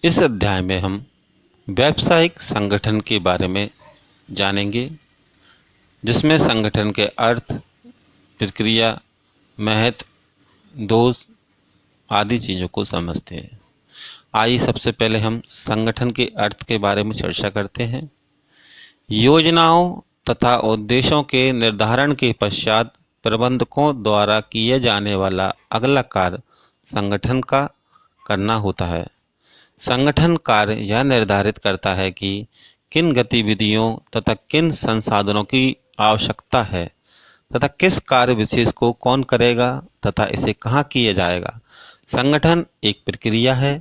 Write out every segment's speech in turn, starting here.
इस अध्याय में हम व्यावसायिक संगठन के बारे में जानेंगे, जिसमें संगठन के अर्थ, प्रक्रिया, महत्व, दोष आदि चीज़ों को समझते हैं। आइए सबसे पहले हम संगठन के अर्थ के बारे में चर्चा करते हैं। योजनाओं तथा उद्देश्यों के निर्धारण के पश्चात प्रबंधकों द्वारा किए जाने वाला अगला कार्य संगठन का करना होता है। संगठन कार्य यह निर्धारित करता है कि किन गतिविधियों तथा किन संसाधनों की आवश्यकता है तथा किस कार्य विशेष को कौन करेगा तथा इसे कहाँ किया जाएगा। संगठन एक प्रक्रिया है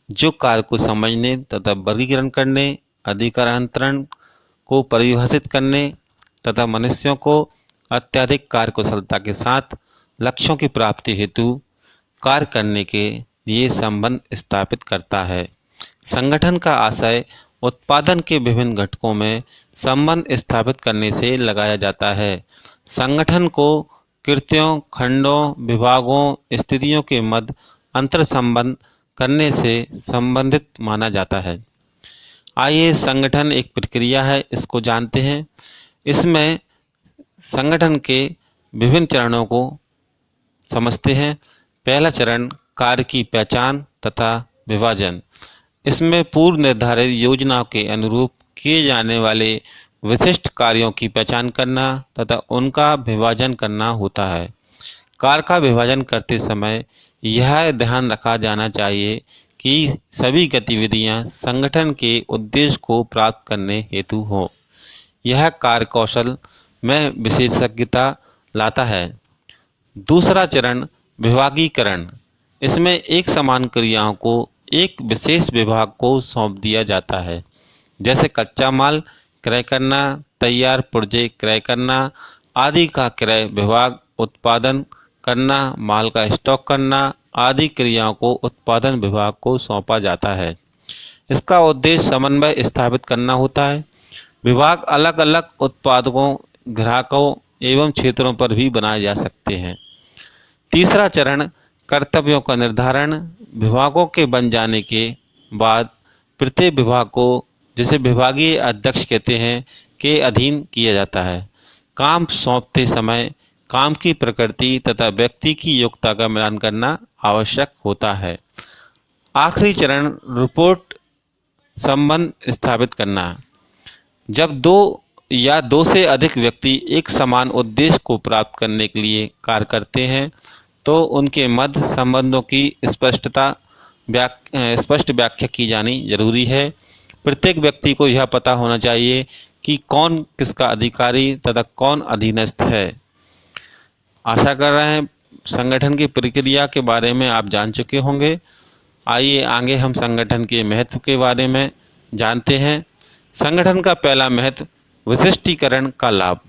जो कार्य को समझने तथा वर्गीकरण करने, अधिकारांतरण को परिभाषित करने तथा मनुष्यों को अत्यधिक कार्य कुशलता के साथ लक्ष्यों की प्राप्ति हेतु कार्य करने के लिए संबंध स्थापित करता है। संगठन का आशय उत्पादन के विभिन्न घटकों में संबंध स्थापित करने से लगाया जाता है। संगठन को कृत्यों, खंडों, विभागों, स्थितियों के मध्य अंतर संबंध करने से संबंधित माना जाता है। आइए संगठन एक प्रक्रिया है, इसको जानते हैं। इसमें संगठन के विभिन्न चरणों को समझते हैं। पहला चरण कार्य की पहचान तथा विभाजन। इसमें पूर्व निर्धारित योजना के अनुरूप किए जाने वाले विशिष्ट कार्यों की पहचान करना तथा उनका विभाजन करना होता है। कार्य का विभाजन करते समय यह ध्यान रखा जाना चाहिए कि सभी गतिविधियां संगठन के उद्देश्य को प्राप्त करने हेतु हो। यह कार्य कौशल में विशेषज्ञता लाता है। दूसरा चरण विभागीकरण। इसमें एक समान क्रियाओं को एक विशेष विभाग को सौंप दिया जाता है, जैसे कच्चा माल क्रय करना, तैयार पुर्जे क्रय करना आदि का क्रय विभाग, उत्पादन करना, माल का स्टॉक करना आदि क्रियाओं को उत्पादन विभाग को सौंपा जाता है। इसका उद्देश्य समन्वय स्थापित करना होता है। विभाग अलग अलग उत्पादकों, ग्राहकों एवं क्षेत्रों पर भी बनाए जा सकते हैं। तीसरा चरण कर्तव्यों का निर्धारण। विभागों के बन जाने के बाद प्रत्येक विभाग को, जिसे विभागीय अध्यक्ष कहते हैं, के अधीन किया जाता है। काम सौंपते समय काम की प्रकृति तथा व्यक्ति की योग्यता का मिलान करना आवश्यक होता है। आखिरी चरण रिपोर्ट संबंध स्थापित करना। जब दो या दो से अधिक व्यक्ति एक समान उद्देश्य को प्राप्त करने के लिए कार्य करते हैं तो उनके मध्य संबंधों की स्पष्ट व्याख्या की जानी जरूरी है। प्रत्येक व्यक्ति को यह पता होना चाहिए कि कौन किसका अधिकारी तथा कौन अधीनस्थ है। आशा कर रहे हैं संगठन की प्रक्रिया के बारे में आप जान चुके होंगे। आइए आगे हम संगठन के महत्व के बारे में जानते हैं। संगठन का पहला महत्व विशिष्टीकरण का लाभ।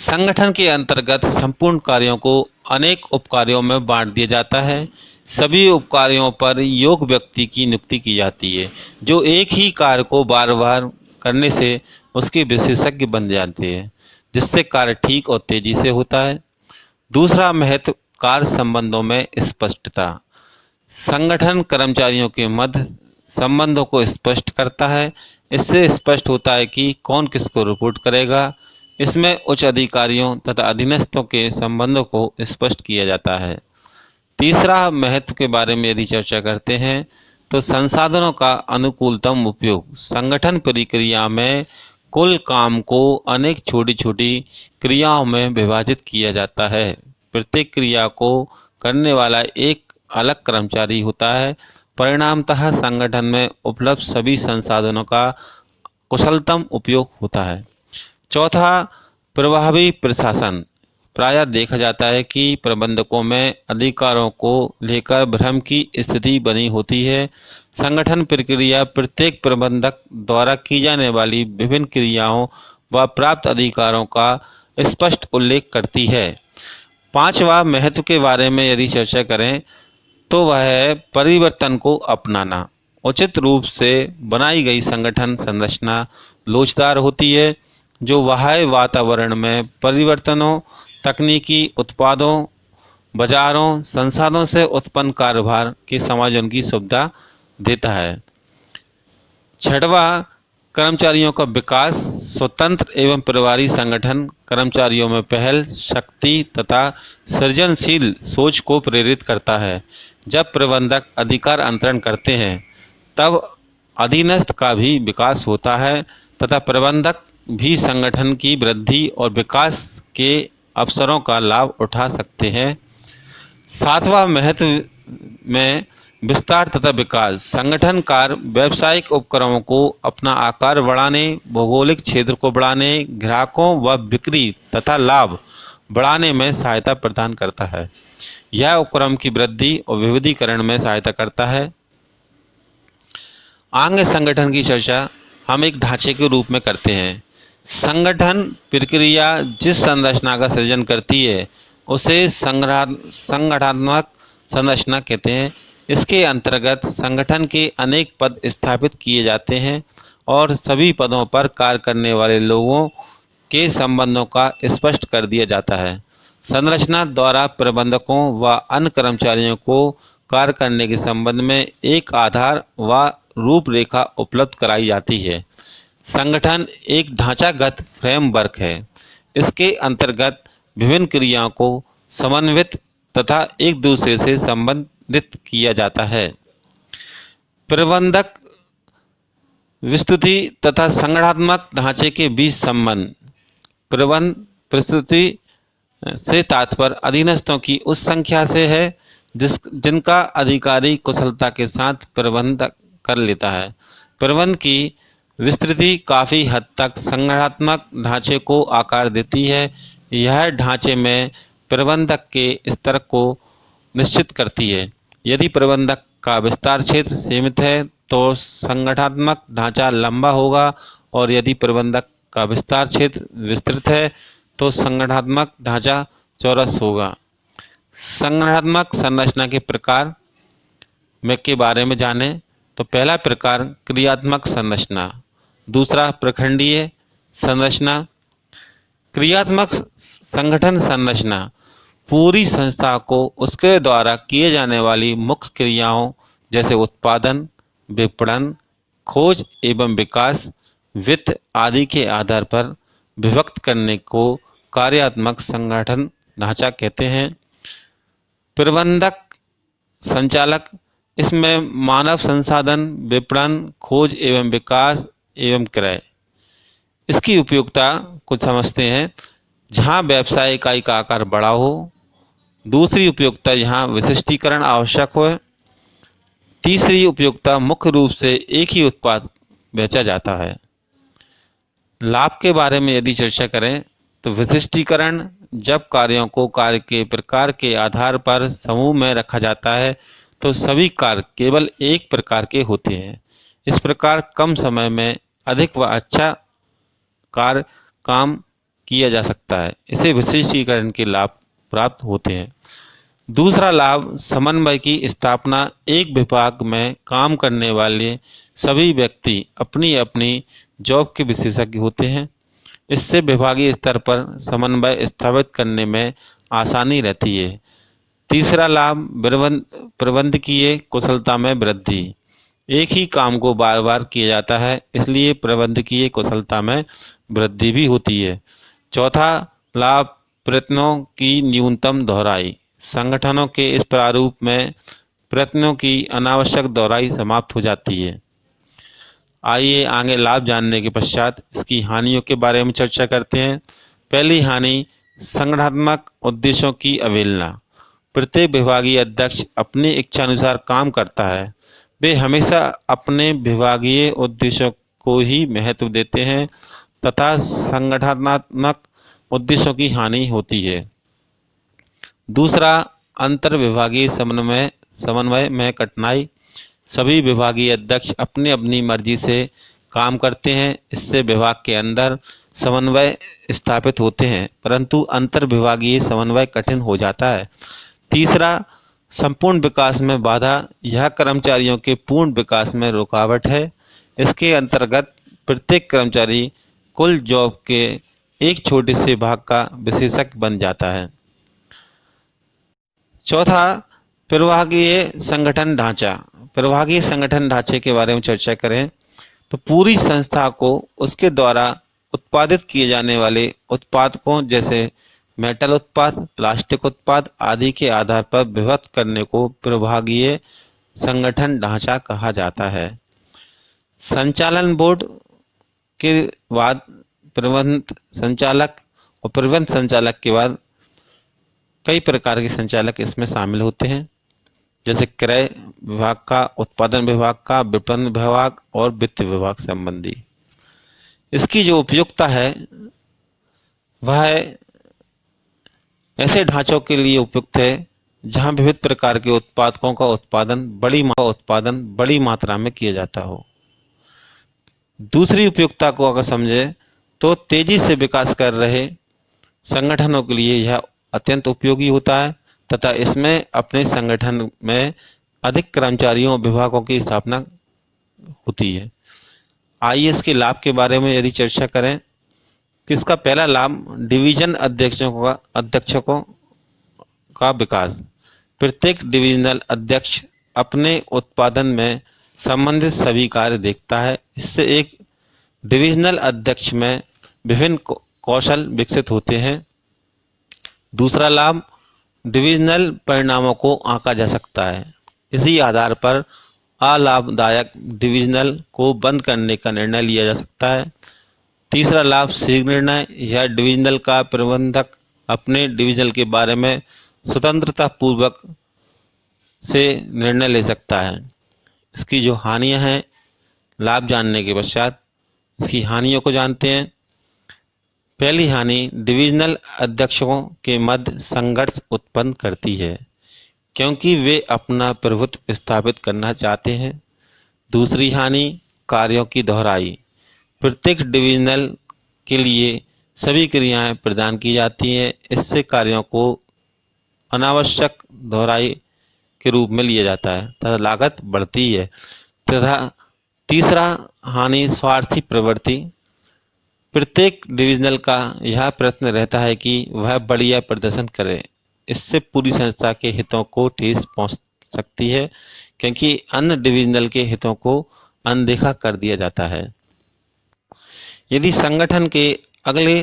संगठन के अंतर्गत संपूर्ण कार्यों को अनेक उपकार्यों में बांट दिया जाता है। सभी उपकार्यों पर योग्य व्यक्ति की नियुक्ति की जाती है, जो एक ही कार्य को बार बार करने से उसके विशेषज्ञ बन जाते हैं, जिससे कार्य ठीक और तेजी से होता है। दूसरा महत्व कार्य संबंधों में स्पष्टता। संगठन कर्मचारियों के मध्य संबंधों को स्पष्ट करता है। इससे स्पष्ट होता है कि कौन किसको रिपोर्ट करेगा। इसमें उच्च अधिकारियों तथा अधीनस्थों के संबंधों को स्पष्ट किया जाता है। तीसरा महत्व के बारे में यदि चर्चा करते हैं तो संसाधनों का अनुकूलतम उपयोग। संगठन प्रक्रिया में कुल काम को अनेक छोटी छोटी क्रियाओं में विभाजित किया जाता है। प्रत्येक क्रिया को करने वाला एक अलग कर्मचारी होता है। परिणामतः संगठन में उपलब्ध सभी संसाधनों का कुशलतम उपयोग होता है। चौथा प्रभावी प्रशासन। प्रायः देखा जाता है कि प्रबंधकों में अधिकारों को लेकर भ्रम की स्थिति बनी होती है। संगठन प्रक्रिया प्रत्येक प्रबंधक द्वारा की जाने वाली विभिन्न क्रियाओं व प्राप्त अधिकारों का स्पष्ट उल्लेख करती है। पांचवा महत्व के बारे में यदि चर्चा करें तो वह है परिवर्तन को अपनाना। उचित रूप से बनाई गई संगठन संरचना लोचदार होती है, जो बाह्य वातावरण में परिवर्तनों, तकनीकी उत्पादों, बाजारों, संसाधनों से उत्पन्न कार्यभार के समायोजन की सुविधा देता है। छठवां, कर्मचारियों का विकास। स्वतंत्र एवं प्रभारी संगठन कर्मचारियों में पहल, शक्ति तथा सृजनशील सोच को प्रेरित करता है। जब प्रबंधक अधिकार अंतरण करते हैं तब अधीनस्थ का भी विकास होता है तथा प्रबंधक भी संगठन की वृद्धि और विकास के अवसरों का लाभ उठा सकते हैं। सातवां, महत्व में विस्तार तथा विकास। संगठन कार्य व्यावसायिक उपक्रमों को अपना आकार बढ़ाने, भौगोलिक क्षेत्र को बढ़ाने, ग्राहकों व बिक्री तथा लाभ बढ़ाने में सहायता प्रदान करता है। यह उपक्रम की वृद्धि और विविधीकरण में सहायता करता है। आगे संगठन की चर्चा हम एक ढांचे के रूप में करते हैं। संगठन प्रक्रिया जिस संरचना का सृजन करती है उसे संगठनात्मक संरचना कहते हैं। इसके अंतर्गत संगठन के अनेक पद स्थापित किए जाते हैं और सभी पदों पर कार्य करने वाले लोगों के संबंधों का स्पष्ट कर दिया जाता है। संरचना द्वारा प्रबंधकों व अन्य कर्मचारियों को कार्य करने के संबंध में एक आधार व रूपरेखा उपलब्ध कराई जाती है। संगठन एक ढांचागत फ्रेमवर्क है। इसके अंतर्गत विभिन्न क्रियाओं को समन्वित तथा एक दूसरे से संबंधित किया जाता है। प्रबंधक विस्तृति तथा संगठनात्मक ढांचे के बीच संबंध। प्रबंध प्रस्तुति से तात्पर्य अधीनस्थों की उस संख्या से है जिनका अधिकारी कुशलता के साथ प्रबंध कर लेता है। प्रबंध की विस्तृति काफ़ी हद तक संगठनात्मक ढांचे को आकार देती है। यह ढांचे में प्रबंधक के स्तर को निश्चित करती है। यदि प्रबंधक का विस्तार क्षेत्र सीमित है तो संगठनात्मक ढांचा लंबा होगा और यदि प्रबंधक का विस्तार क्षेत्र विस्तृत है तो संगठनात्मक ढांचा चौरस होगा। संगठनात्मक संरचना के प्रकार में के बारे में जानें तो पहला प्रकार क्रियात्मक संरचना, दूसरा प्रखंडीय संरचना। क्रियात्मक संगठन संरचना पूरी संस्था को उसके द्वारा किए जाने वाली मुख्य क्रियाओं जैसे उत्पादन, विपणन, खोज एवं विकास, वित्त आदि के आधार पर विभक्त करने को कार्यात्मक संगठन ढांचा कहते हैं। प्रबंधक संचालक, इसमें मानव संसाधन, विपणन, खोज एवं विकास एवं क्रय। इसकी उपयोगिता कुछ समझते हैं। जहां व्यवसाय इकाई का आकार बड़ा हो। दूसरी उपयोगिता जहां विशिष्टीकरण आवश्यक हो। तीसरी उपयोगिता मुख्य रूप से एक ही उत्पाद बेचा जाता है। लाभ के बारे में यदि चर्चा करें तो विशिष्टीकरण जब कार्यों को कार्य के प्रकार के आधार पर समूह में रखा जाता है तो सभी कार्य केवल एक प्रकार के होते हैं। इस प्रकार कम समय में अधिक व अच्छा कार्य काम किया जा सकता है। इसे विशिष्टीकरण के लाभ प्राप्त होते हैं। दूसरा लाभ समन्वय की स्थापना। एक विभाग में काम करने वाले सभी व्यक्ति अपनी अपनी जॉब के विशेषज्ञ होते हैं। इससे विभागीय स्तर पर समन्वय स्थापित करने में आसानी रहती है। तीसरा लाभ प्रबंधकीय कुशलता में वृद्धि। एक ही काम को बार बार किया जाता है इसलिए प्रबंधकीय कुशलता में वृद्धि भी होती है। चौथा लाभ प्रयत्नों की न्यूनतम दोहराई। संगठनों के इस प्रारूप में प्रयत्नों की अनावश्यक दोहराई समाप्त हो जाती है। आइए आगे लाभ जानने के पश्चात इसकी हानियों के बारे में चर्चा करते हैं। पहली हानि संगठनात्मक उद्देश्यों की अवहेलना। प्रत्येक विभागीय अध्यक्ष अपनी इच्छानुसार काम करता है। वे हमेशा अपने विभागीय उद्देश्यों को ही महत्व देते हैं तथा संगठनात्मक उद्देश्यों की हानि होती है। दूसरा अंतर विभागीय समन्वय में कठिनाई। सभी विभागीय अध्यक्ष अपनी अपनी मर्जी से काम करते हैं। इससे विभाग के अंदर समन्वय स्थापित होते हैं परंतु अंतर विभागीय समन्वय कठिन हो जाता है। तीसरा संपूर्ण विकास में बाधा। यह कर्मचारियों के पूर्ण विकास में रुकावट है। इसके अंतर्गत प्रत्येक कर्मचारी कुल जॉब के एक छोटे से भाग का विशेषज्ञ बन जाता है। चौथा विभागीय संगठन ढांचा। प्रभागीय संगठन ढांचे के बारे में चर्चा करें तो पूरी संस्था को उसके द्वारा उत्पादित किए जाने वाले उत्पादकों जैसे मेटल उत्पाद, प्लास्टिक उत्पाद आदि के आधार पर विभक्त करने को प्रभागीय संगठन ढांचा कहा जाता है। संचालन बोर्ड के बाद प्रबंध संचालक और प्रबंध संचालक के बाद कई प्रकार के संचालक इसमें शामिल होते हैं, जैसे क्रय विभाग का, उत्पादन विभाग का, विपणन विभाग और वित्त विभाग संबंधी। इसकी जो उपयुक्तता है वह ऐसे ढांचों के लिए उपयुक्त है जहां विविध प्रकार के उत्पादकों का उत्पादन बड़ी मात्रा में किया जाता हो। दूसरी उपयुक्तता को अगर समझे तो तेजी से विकास कर रहे संगठनों के लिए यह अत्यंत उपयोगी होता है तथा इसमें अपने संगठन में अधिक कर्मचारियों विभागों की स्थापना होती है। आइए इसके लाभ के बारे में यदि चर्चा करें तो इसका पहला लाभ डिवीजन अध्यक्षों का विकास। प्रत्येक डिविजनल अध्यक्ष अपने उत्पादन में संबंधित सभी कार्य देखता है। इससे एक डिविजनल अध्यक्ष में विभिन्न कौशल विकसित होते हैं। दूसरा लाभ डिविजनल परिणामों को आंका जा सकता है। इसी आधार पर अलाभदायक डिविजनल को बंद करने का निर्णय लिया जा सकता है। तीसरा लाभ शीघ्र निर्णय। यह डिविजनल का प्रबंधक अपने डिविजनल के बारे में स्वतंत्रता पूर्वक से निर्णय ले सकता है। इसकी जो हानियां हैं, लाभ जानने के पश्चात इसकी हानियों को जानते हैं। पहली हानि डिविजनल अध्यक्षों के मध्य संघर्ष उत्पन्न करती है क्योंकि वे अपना प्रभुत्व स्थापित करना चाहते हैं। दूसरी हानि कार्यों की दोहराई। प्रत्येक डिविजनल के लिए सभी क्रियाएं प्रदान की जाती हैं। इससे कार्यों को अनावश्यक दोहराई के रूप में लिया जाता है तथा लागत बढ़ती है। तथा तीसरा हानि स्वार्थी प्रवृत्ति। प्रत्येक डिविजनल का यह प्रयत्न रहता है कि वह बढ़िया प्रदर्शन करे। इससे पूरी संस्था के हितों को ठेस पहुंच सकती है क्योंकि अन्य डिविजनल के हितों को अनदेखा कर दिया जाता है। यदि संगठन के अगले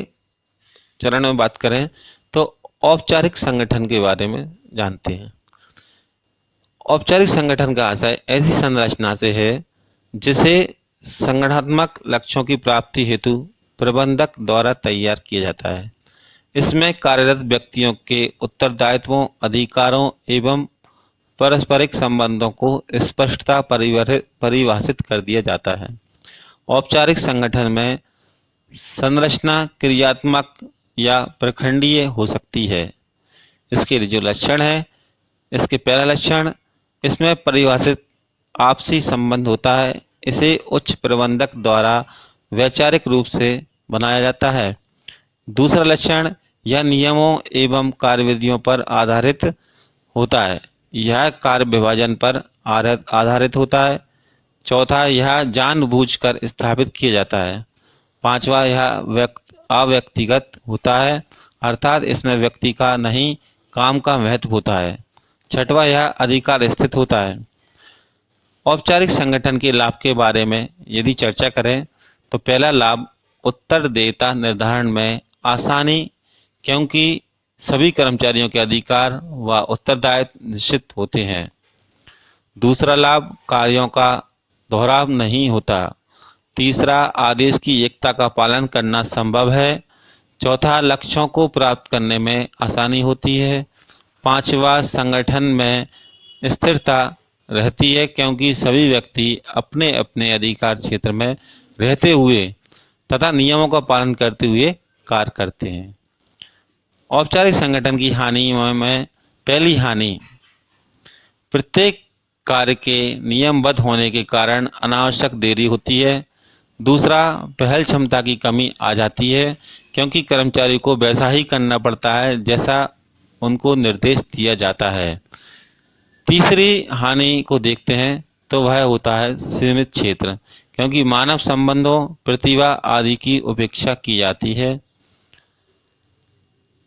चरण में बात करें तो औपचारिक संगठन के बारे में जानते हैं। औपचारिक संगठन का आशय ऐसी संरचना से है जिसे संगठनात्मक लक्ष्यों की प्राप्ति हेतु प्रबंधक द्वारा तैयार किया जाता है। इसमें कार्यरत व्यक्तियों के उत्तरदायित्वों, अधिकारों एवं पारस्परिक संबंधों को स्पष्टता परिभाषित कर दिया जाता है। औपचारिक संगठन में संरचना क्रियात्मक या प्रखंडीय हो सकती है। इसके जो लक्षण है, इसके पहला लक्षण, इसमें परिभाषित आपसी संबंध होता है। इसे उच्च प्रबंधक द्वारा वैचारिक रूप से बनाया जाता है। दूसरा लक्षण, यह नियमों एवं कार्यविधियों पर आधारित होता है। यह कार्य विभाजन पर आधारित होता है। चौथा, यह जानबूझकर स्थापित किया जाता है। पांचवा, यह अव्यक्तिगत होता है, अर्थात इसमें व्यक्ति का नहीं काम का महत्व होता है। छठवां, यह अधिकार स्थित होता है। औपचारिक संगठन के लाभ के बारे में यदि चर्चा करें तो पहला लाभ उत्तरदायिता निर्धारण में आसानी, क्योंकि सभी कर्मचारियों के अधिकार व उत्तरदायित्व निश्चित होते हैं। दूसरा लाभ, कार्यों का दोहराव नहीं होता। तीसरा, आदेश की एकता का पालन करना संभव है। चौथा, लक्ष्यों को प्राप्त करने में आसानी होती है। पांचवा, संगठन में स्थिरता रहती है क्योंकि सभी व्यक्ति अपने अपने अधिकार क्षेत्र में रहते हुए तथा नियमों का पालन करते हुए कार्य करते हैं। औपचारिक संगठन की हानियों में पहली हानि, प्रत्येक कार्य के नियमबद्ध होने के कारण अनावश्यक देरी होती है। दूसरा, पहल क्षमता की कमी आ जाती है क्योंकि कर्मचारी को वैसा ही करना पड़ता है जैसा उनको निर्देश दिया जाता है। तीसरी हानि को देखते हैं तो वह होता है सीमित क्षेत्र, क्योंकि मानव संबंधों, प्रतिभा आदि की उपेक्षा की जाती है।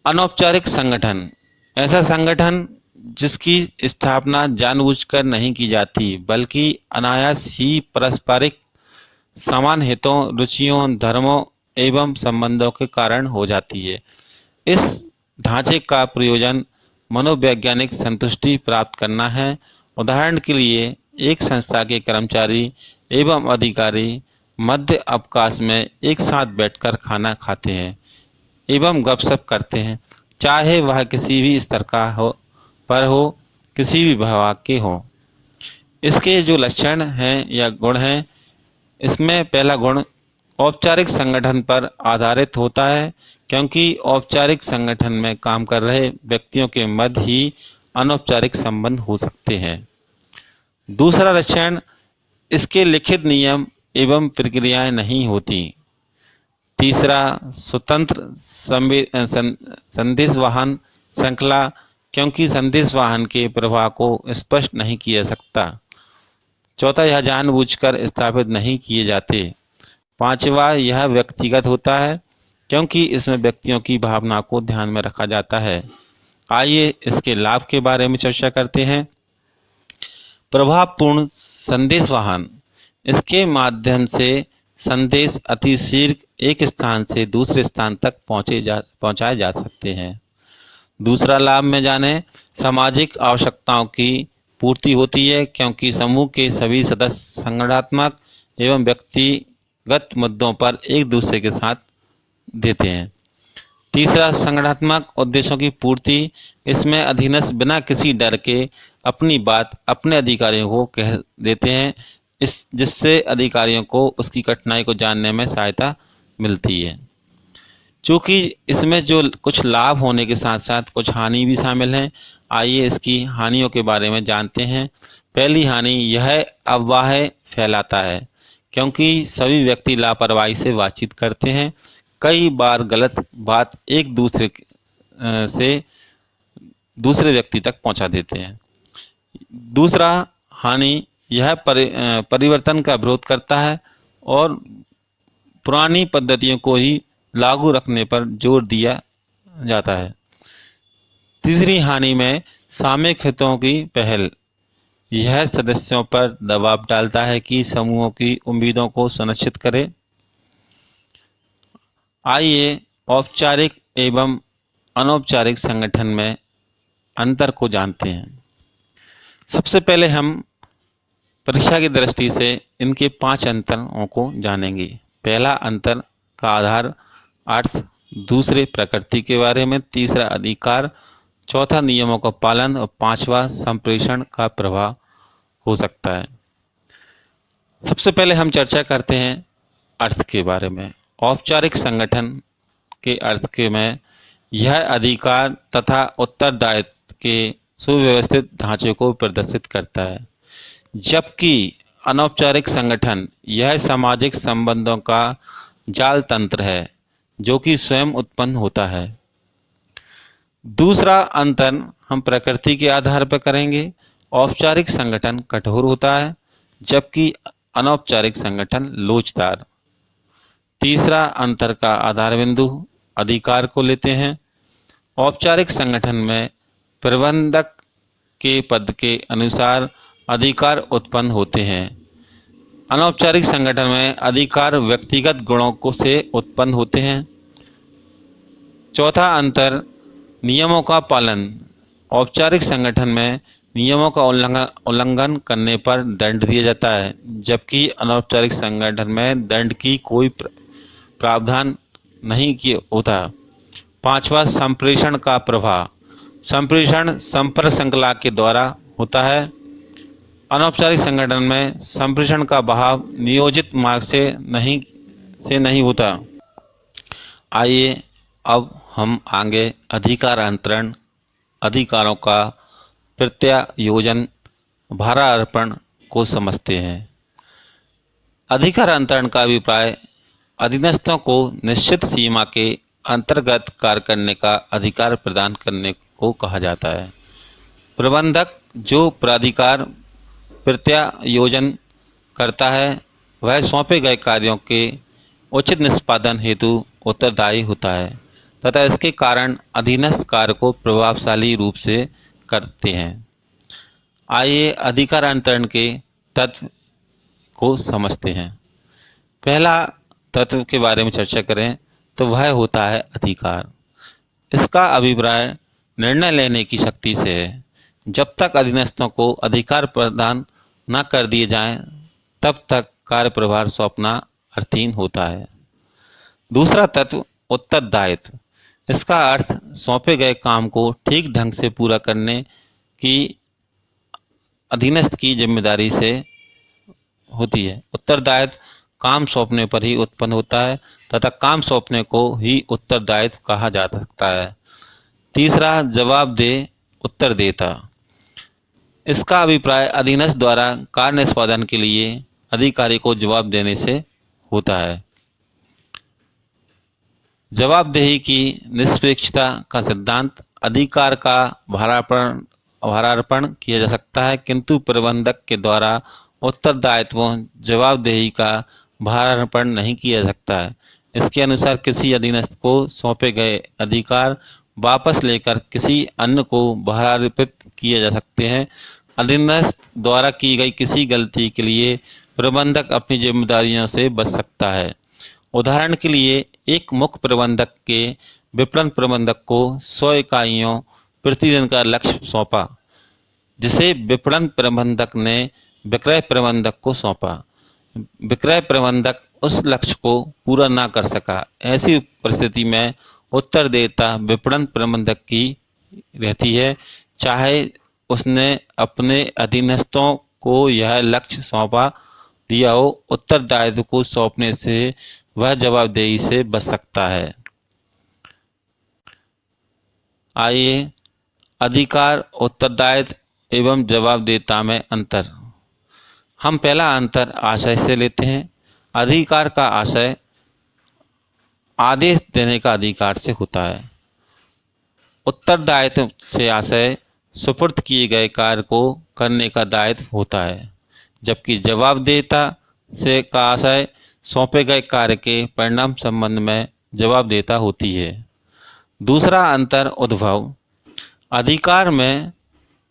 अनौपचारिक संगठन, ऐसा संगठन जिसकी स्थापना जानबूझकर नहीं की जाती, बल्कि अनायास ही पारस्परिक समान हितों, रुचियों, धर्मों एवं संबंधों के कारण हो जाती है। इस ढांचे का प्रयोजन मनोवैज्ञानिक संतुष्टि प्राप्त करना है। उदाहरण के लिए, एक संस्था के कर्मचारी एवं अधिकारी मध्य अवकाश में एक साथ बैठकर खाना खाते हैं एवं गपशप करते हैं, चाहे वह किसी भी स्तर का हो, किसी भी विभाग के हों। इसके जो लक्षण हैं या गुण हैं, इसमें पहला गुण औपचारिक संगठन पर आधारित होता है, क्योंकि औपचारिक संगठन में काम कर रहे व्यक्तियों के मध्य ही अनौपचारिक संबंध हो सकते हैं। दूसरा लक्षण, इसके लिखित नियम एवं प्रक्रियाएं नहीं होती। तीसरा, स्वतंत्र संदेशवाहन श्रृंखला, क्योंकि संदेशवाहन के प्रवाह को स्पष्ट नहीं किया जा सकता। चौथा, यह जानबूझकर स्थापित नहीं किए जाते। पांचवा, यह व्यक्तिगत होता है, क्योंकि इसमें व्यक्तियों की भावना को ध्यान में रखा जाता है। आइए इसके लाभ के बारे में चर्चा करते हैं। प्रभावपूर्ण संदेशवाहन, इसके माध्यम से संदेश अति शीघ्र एक स्थान से दूसरे स्थान तक पहुंचाए जा सकते हैं। दूसरा लाभ में जाने, सामाजिक आवश्यकताओं की पूर्ति होती है, क्योंकि समूह के सभी सदस्य संगठनात्मक एवं व्यक्तिगत मुद्दों पर एक दूसरे के साथ देते हैं। तीसरा, संगठनात्मक उद्देश्यों की पूर्ति, इसमें अधीनस्थ बिना किसी डर के अपनी बात अपने अधिकारियों को कह देते हैं, जिससे अधिकारियों को उसकी कठिनाई को जानने में सहायता मिलती है। चूँकि इसमें जो कुछ लाभ होने के साथ साथ कुछ हानि भी शामिल हैं, आइए इसकी हानियों के बारे में जानते हैं। पहली हानि, यह अफवाहें फैलाता है, क्योंकि सभी व्यक्ति लापरवाही से बातचीत करते हैं। कई बार गलत बात एक दूसरे से दूसरे व्यक्ति तक पहुंचा देते हैं। दूसरा हानि, यह परिवर्तन का विरोध करता है और पुरानी पद्धतियों को ही लागू रखने पर जोर दिया जाता है। तीसरी हानि में सामूहिक हितों की पहल, यह सदस्यों पर दबाव डालता है कि समूहों की उम्मीदों को सुनिश्चित करे। आइए औपचारिक एवं अनौपचारिक संगठन में अंतर को जानते हैं। सबसे पहले हम परीक्षा की दृष्टि से इनके 5 अंतरों को जानेंगे। पहला अंतर का आधार अर्थ, दूसरे प्रकृति के बारे में, तीसरा अधिकार, चौथा नियमों का पालन और पांचवा संप्रेषण का प्रभाव हो सकता है। सबसे पहले हम चर्चा करते हैं अर्थ के बारे में। औपचारिक संगठन के अर्थ के में यह अधिकार तथा उत्तरदायित्व के सुव्यवस्थित ढांचे को प्रदर्शित करता है, जबकि अनौपचारिक संगठन यह सामाजिक संबंधों का जाल तंत्र है जो कि स्वयं उत्पन्न होता है। दूसरा अंतर हम प्रकृति के आधार पर करेंगे। औपचारिक संगठन कठोर होता है, जबकि अनौपचारिक संगठन लोचदार। तीसरा अंतर का आधार बिंदु अधिकार को लेते हैं। औपचारिक संगठन में प्रबंधक के पद के अनुसार अधिकार उत्पन्न होते हैं। अनौपचारिक संगठन में अधिकार व्यक्तिगत गुणों को से उत्पन्न होते हैं। चौथा अंतर नियमों का पालन। औपचारिक संगठन में नियमों का उल्लंघन करने पर दंड दिया जाता है, जबकि अनौपचारिक संगठन में दंड की कोई प्रावधान नहीं होता। पांचवा संप्रेषण का प्रभाव। संप्रेषण संपर्क श्रृंखला के द्वारा होता है। अनौपचारिक संगठन में संप्रेषण का बहाव नियोजित मार्ग से नहीं होता। आइए अब हम आगे अधिकार अंतरण, अधिकारों का प्रत्यायोजन, भारार्पण को समझते हैं। अधिकार अंतरण का अभिप्राय अधीनस्थों को निश्चित सीमा के अंतर्गत कार्य करने का अधिकार प्रदान करने को कहा जाता है। प्रबंधक जो प्राधिकार प्रत्यायोजन करता है, वह सौंपे गए कार्यों के उचित निष्पादन हेतु उत्तरदायी होता है तथा इसके कारण अधीनस्थ कार्य को प्रभावशाली रूप से करते हैं। आइए अधिकार अंतरण के तत्व को समझते हैं। पहला तत्व के बारे में चर्चा करें तो वह होता है अधिकार। इसका अभिप्राय निर्णय लेने की शक्ति से है। जब तक अधीनस्थों को अधिकार प्रदान न कर दिए जाएं, तब तक कार्य प्रभार सौंपना अर्थहीन होता है। दूसरा तत्व उत्तरदायित्व। इसका अर्थ सौंपे गए काम को ठीक ढंग से पूरा करने की अधीनस्थ की जिम्मेदारी से होती है। उत्तरदायित्व काम सौंपने पर ही उत्पन्न होता है तथा काम सौंपने को ही उत्तरदायित्व कहा जा सकता है। तीसरा जवाबदेह उत्तरदेता। इसका अभिप्राय अधीनस्थ द्वारा कार्य निष्पादन के लिए अधिकारी को जवाब देने से होता है। जवाबदेही की निष्पक्षता का सिद्धांत। अधिकार का भारार्पण किया जा सकता है, किंतु प्रबंधक के द्वारा उत्तरदायित्वों जवाबदेही का भारार्पण नहीं किया जा सकता है। इसके अनुसार किसी अधीनस्थ को सौंपे गए अधिकार वापस लेकर किसी अन्य को भारार्पित किए जा सकते हैं। अधीनस्थ द्वारा की गई किसी गलती के लिए प्रबंधक अपनी जिम्मेदारियों से बच सकता है। उदाहरण के लिए एक मुख्य प्रबंधक के विपणन प्रबंधक को 100 इकाइयों प्रतिदिन का लक्ष्य सौंपा, जिसे विपणन प्रबंधक ने विक्रय प्रबंधक को सौंपा। विक्रय प्रबंधक उस लक्ष्य को पूरा ना कर सका। ऐसी परिस्थिति में उत्तरदेयता विपणन प्रबंधक की रहती है, चाहे उसने अपने अधीनस्थों को यह लक्ष्य सौंपा दिया हो। उत्तरदायित्व को सौंपने से वह जवाबदेही से बच सकता है। आइए अधिकार, उत्तरदायित्व एवं जवाबदेहिता में अंतर। हम पहला अंतर आशय से लेते हैं। अधिकार का आशय आदेश देने का अधिकार से होता है। उत्तरदायित्व से आशय सुपुर्द किए गए कार्य को करने का दायित्व होता है, जबकि जवाबदेहिता से का आशय सौंपे गए कार्य के परिणाम संबंध में जवाबदेहिता होती है। दूसरा अंतर उद्भव। अधिकार में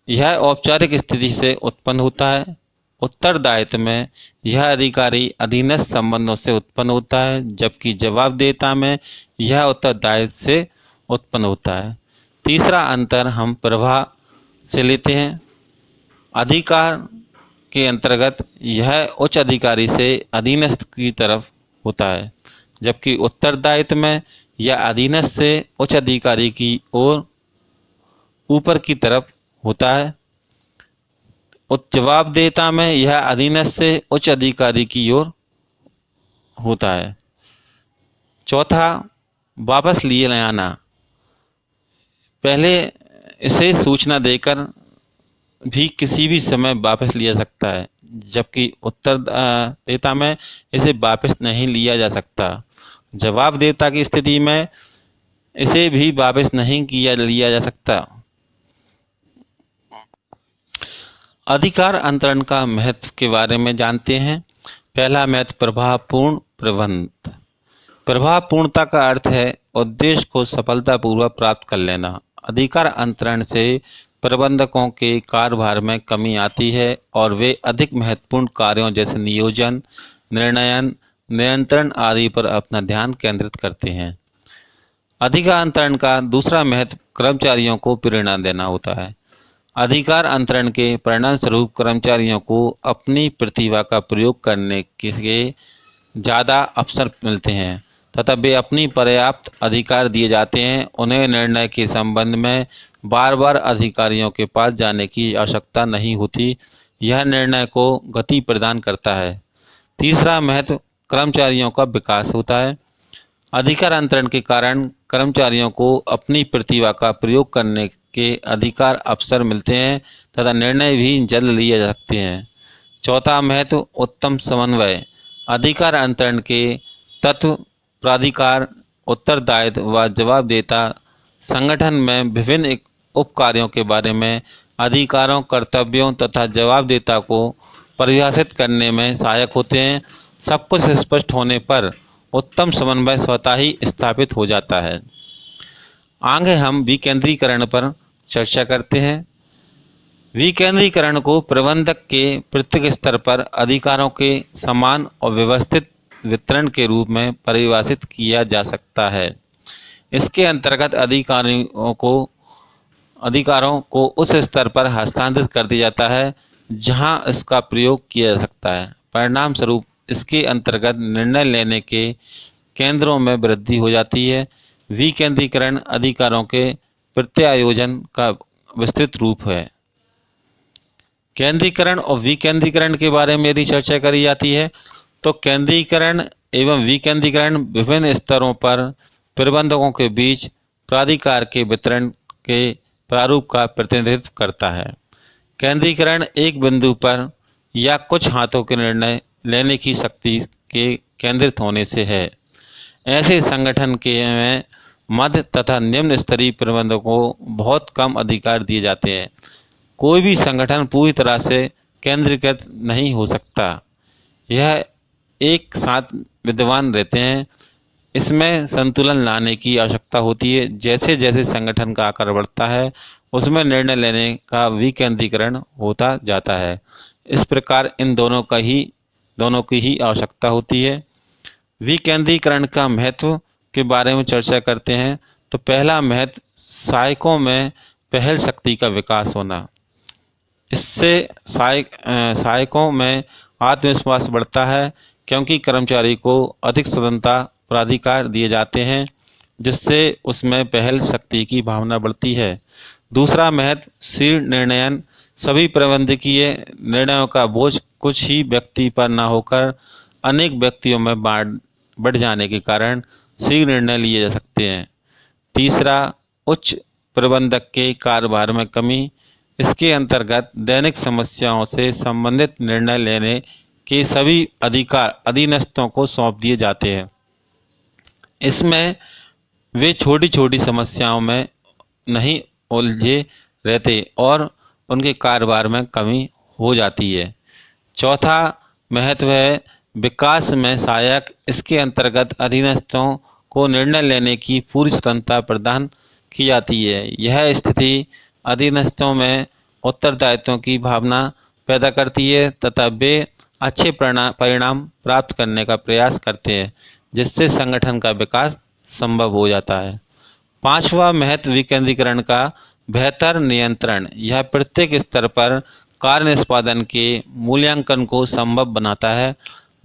यह औपचारिक स्थिति से उत्पन्न होता है। उत्तरदायित्व में यह अधिकारी अधीनस्थ संबंधों से उत्पन्न होता है, जबकि जवाबदेहिता में यह उत्तरदायित्व से उत्पन्न होता है। तीसरा अंतर हम प्रवाह से लेते हैं। अधिकार के अंतर्गत यह उच्च अधिकारी से अधीनस्थ की तरफ होता है, जबकि उत्तरदायित्व में यह अधीनस्थ से उच्च अधिकारी की ओर ऊपर की तरफ होता है। जवाबदेहिता में यह अधीनस्थ से उच्च अधिकारी की ओर होता है। चौथा वापस लिए लाना। पहले इसे सूचना देकर भी किसी भी समय वापस लिया सकता है, जबकि उत्तरदायिता में इसे वापस नहीं लिया जा सकता। जवाबदेहिता की स्थिति में इसे भी वापस नहीं लिया जा सकता। अधिकार अंतरण का महत्व के बारे में जानते हैं। पहला महत्व प्रभावपूर्ण प्रबंध। प्रभावपूर्णता का अर्थ है उद्देश्य को सफलतापूर्वक प्राप्त कर लेना। अधिकार अंतरण से प्रबंधकों के कार्यभार में कमी आती है और वे अधिक महत्वपूर्ण कार्यों जैसे नियोजन, निर्णयन, नियंत्रण आदि पर अपना ध्यान केंद्रित करते हैं। अधिकार अंतरण का दूसरा महत्व कर्मचारियों को प्रेरणा देना होता है। अधिकार अंतरण के परिणाम स्वरूप कर्मचारियों को अपनी प्रतिभा का प्रयोग करने के ज़्यादा अवसर मिलते हैं तथा वे अपनी पर्याप्त अधिकार दिए जाते हैं। उन्हें निर्णय के संबंध में बार बार अधिकारियों के पास जाने की आवश्यकता नहीं होती। यह निर्णय को गति प्रदान करता है। तीसरा महत्व कर्मचारियों का विकास होता है। अधिकार अंतरण के कारण कर्मचारियों को अपनी प्रतिभा का प्रयोग करने के अधिकार अवसर मिलते हैं तथा निर्णय भी जल्द लिए जा सकते हैं। चौथा महत्व उत्तम समन्वय। अधिकार अंतरण के तत्व प्राधिकार, उत्तरदायित्व व जवाबदेहिता संगठन में विभिन्न उप कार्यों के बारे में अधिकारों, कर्तव्यों तथा जवाबदेहिता को परिभाषित करने में सहायक होते हैं। सब कुछ स्पष्ट होने पर उत्तम समन्वय स्वतः ही स्थापित हो जाता है। आगे हम विकेंद्रीकरण पर चर्चा करते हैं। विकेंद्रीकरण को प्रबंधक के प्रत्येक स्तर पर अधिकारों के समान और व्यवस्थित वितरण के रूप में परिभाषित किया जा सकता है। इसके अंतर्गत अधिकारों को उस स्तर पर हस्तांतरित कर दिया जाता है जहां इसका प्रयोग किया जा सकता है। परिणाम स्वरूप इसके अंतर्गत निर्णय लेने के केंद्रों में वृद्धि हो जाती है। विकेंद्रीकरण अधिकारों के प्रत्यायोजन का विस्तृत रूप है। केंद्रीकरण और विकेंद्रीकरण के बारे में यदि चर्चा करी जाती है तो केंद्रीकरण एवं विकेंद्रीकरण विभिन्न स्तरों पर प्रबंधकों के बीच प्राधिकार के वितरण के प्रारूप का प्रतिनिधित्व करता है। केंद्रीकरण एक बिंदु पर या कुछ हाथों के निर्णय लेने की शक्ति के केंद्रित होने से है। ऐसे संगठन के में मध्य तथा निम्न स्तरीय प्रबंधकों को बहुत कम अधिकार दिए जाते हैं। कोई भी संगठन पूरी तरह से केंद्रीकृत नहीं हो सकता। यह एक साथ विद्यमान रहते हैं। इसमें संतुलन लाने की आवश्यकता होती है। जैसे जैसे संगठन का आकार बढ़ता है उसमें निर्णय लेने का विकेंद्रीकरण होता जाता है। इस प्रकार इन दोनों की ही आवश्यकता होती है। विकेंद्रीकरण का महत्व के बारे में चर्चा करते हैं तो पहला महत्व सहायकों में पहल शक्ति का विकास होना। इससे सहायकों में आत्मविश्वास बढ़ता है क्योंकि कर्मचारी को अधिक स्वतंत्रता प्राधिकार दिए जाते हैं जिससे उसमें पहल शक्ति की भावना बढ़ती है। दूसरा महत्व शीर्ष निर्णयन। सभी प्रबंधकीय निर्णयों का बोझ कुछ ही व्यक्ति पर न होकर अनेक व्यक्तियों में बढ़ जाने के कारण शीघ्र निर्णय लिए जा सकते हैं। तीसरा उच्च प्रबंधक के कार्यभार में कमी। इसके अंतर्गत दैनिक समस्याओं से संबंधित निर्णय लेने के सभी अधिकार अधीनस्थों को सौंप दिए जाते हैं। इसमें वे छोटी छोटी समस्याओं में नहीं उलझे रहते और उनके कारोबार में कमी हो जाती है। चौथा महत्व है विकास में सहायक। इसके अंतर्गत अधीनस्थों को निर्णय लेने की पूरी स्वतंत्रता प्रदान की जाती है। यह स्थिति अधीनस्थों में उत्तरदायित्वों की भावना पैदा करती है तथा वे अच्छे परिणाम प्राप्त करने का प्रयास करते हैं जिससे संगठन का विकास संभव हो जाता है। पांचवा महत्व विकेंद्रीकरण का बेहतर नियंत्रण। यह प्रत्येक स्तर पर कार्य निष्पादन के मूल्यांकन को संभव बनाता है।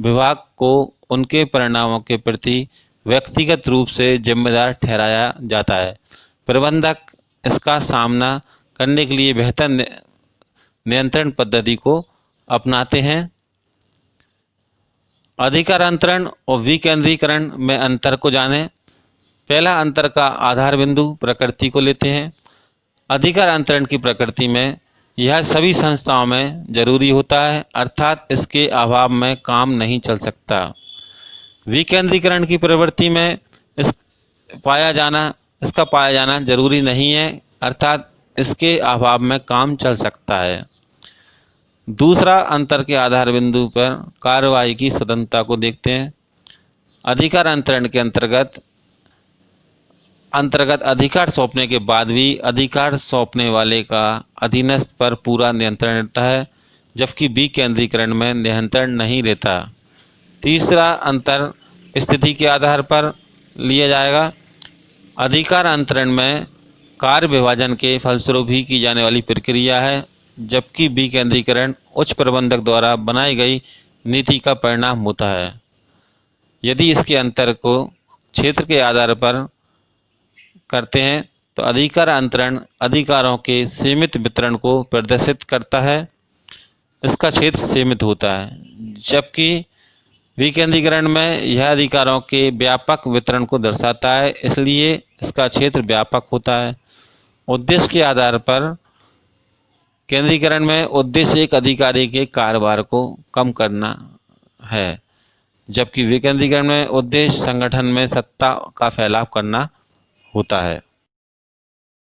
विभाग को उनके परिणामों के प्रति व्यक्तिगत रूप से जिम्मेदार ठहराया जाता है। प्रबंधक इसका सामना करने के लिए बेहतर नियंत्रण पद्धति को अपनाते हैं। अधिकार अंतरण और विकेंद्रीकरण में अंतर को जानें। पहला अंतर का आधार बिंदु प्रकृति को लेते हैं। अधिकार अंतरण की प्रकृति में यह सभी संस्थाओं में जरूरी होता है अर्थात इसके अभाव में काम नहीं चल सकता। विकेंद्रीकरण की प्रवृत्ति में इसका पाया जाना जरूरी नहीं है अर्थात इसके अभाव में काम चल सकता है। दूसरा अंतर के आधार बिंदु पर कार्रवाई की स्वतंत्रता को देखते हैं। अधिकार अंतरण के अंतर्गत अधिकार सौंपने के बाद भी अधिकार सौंपने वाले का अधीनस्थ पर पूरा नियंत्रण रहता है जबकि विकेंद्रीकरण में नियंत्रण नहीं रहता। तीसरा अंतर स्थिति के आधार पर लिया जाएगा। अधिकार अंतरण में कार्य विभाजन के फलस्वरूप ही की जाने वाली प्रक्रिया है जबकि विकेंद्रीकरण उच्च प्रबंधक द्वारा बनाई गई नीति का परिणाम होता है। यदि इसके अंतर को क्षेत्र के आधार पर करते हैं तो अधिकार अंतरण अधिकारों के सीमित वितरण को प्रदर्शित करता है। इसका क्षेत्र सीमित होता है जबकि विकेंद्रीकरण में यह अधिकारों के व्यापक वितरण को दर्शाता है इसलिए इसका क्षेत्र व्यापक होता है। उद्देश्य के आधार पर केंद्रीकरण में उद्देश्य एक अधिकारी के कार्यभार को कम करना है जबकि विकेंद्रीकरण में उद्देश्य संगठन में सत्ता का फैलाव करना होता है।